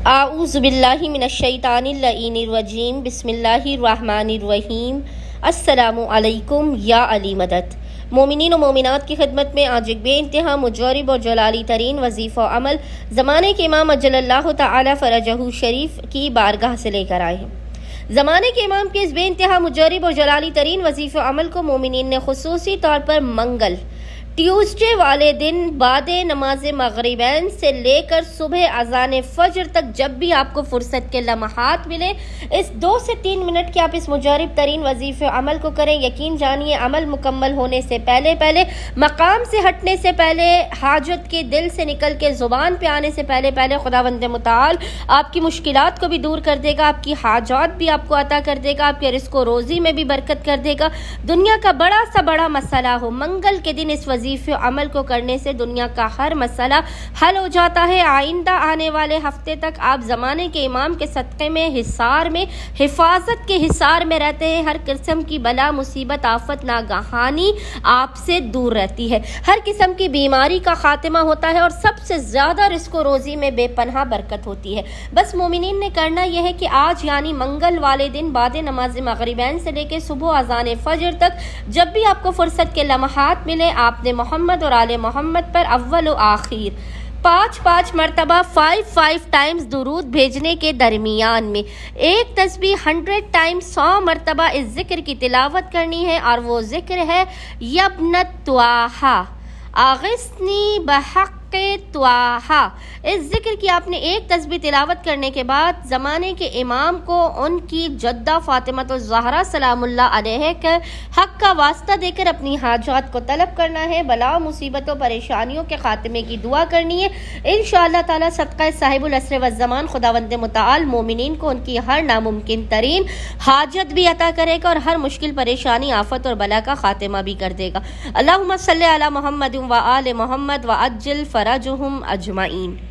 आऊज़ुबिल्लाहि मिनश्शैतानिर्रजीम बिस्मिल्लाहिर्रहमानिर्रहीम। अस्सलामु अलैकुम या अली मदद। मोमिनीन और मोमिनात की खिदमत में आज एक बेइंतहा मुजरिब और जलाली तरीन वजीफ़ा अमल ज़माने के इमाम अज्जलल्लाहु तआला फ़रजहू शरीफ की बारगाह से लेकर आए हैं। ज़माने के इमाम के इस बेइंतहा मुजरिब और जलाली तरीन वजीफ़ा अमल को मोमिनीन ने खुसूसी तौर पर मंगल ट्यूसडे वाले दिन बादे नमाज मगरिबैन से लेकर सुबह अजान फजर तक जब भी आपको फुर्सत के लम्हात मिले, इस 2 से 3 मिनट के आप इस मुजरिब तरीन वजीफ़े अमल को करें। यकीन जानिए अमल मुकम्मल होने से पहले मकाम से हटने से पहले, हाजत के दिल से निकल के ज़ुबान पे आने से पहले खुदावंद मुताल आपकी मुश्किलात को भी दूर कर देगा, आपकी हाजात भी आपको अता कर देगा, आपके रिज़्क़ रोज़ी में भी बरकत कर देगा। दुनिया का बड़ा सा बड़ा मसला हो, मंगल के दिन इस वजीफ़े अमल को करने से दुनिया का हर मसला हल हो जाता है। आइंदा आने वाले हफ्ते तक आप ज़माने के इमाम के सदक़े में हिसार में हिफाजत के हिसार में रहते हैं। हर किस्म की बला मुसीबत आफत नागहानी आपसे दूर रहती है। हर किस्म की बीमारी का खात्मा होता है और सबसे ज़्यादा रिज़्क़ रोज़ी में बेपनाह बरकत होती है। बस मोमिनीन ने करना यह है कि आज यानी मंगल वाले दिन बाद नमाज मगरिबैन से लेकर सुबह अज़ान फजर तक जब भी आपको फुर्सत के लम्हात मिले, आपने मोहम्मद और आले मोहम्मद पर अव्वल व आखिर 5 मरतबा 5 टाइम्स दुरूद भेजने के दरमियान में एक तस्बीह 100 टाइम्स 100 मरतबा इस जिक्र की तिलावत करनी है। और वो जिक्र है यब्नत त्वाहा आगिस्नी बहक़ त्वाहा। इस जिक्र की आपने एक तस्बीह तिलावत करने के बाद ज़माने के इमाम को उनकी जद्दा फ़ातिमा ज़हरा सलामुल्लाह अलैहा के हक़ का वास्ता देकर अपनी हाजात को तलब करना है। बला मुसीबतों परेशानियों के खात्मे की दुआ करनी है। इंशाअल्लाह ताला सदक़ा साहिबुल अस्र व ज़मान खुदावंद मुताल मोमिनीन को उनकी हर नामुमकिन तरीन हाजत भी अता करेगा और हर मुश्किल परेशानी आफत और बला का खात्मा भी कर देगा। अल्लाहुम्मा सल्ली अला मुहम्मद व आले मुहम्मद व अज्जिल फरजहुम अजमाइन।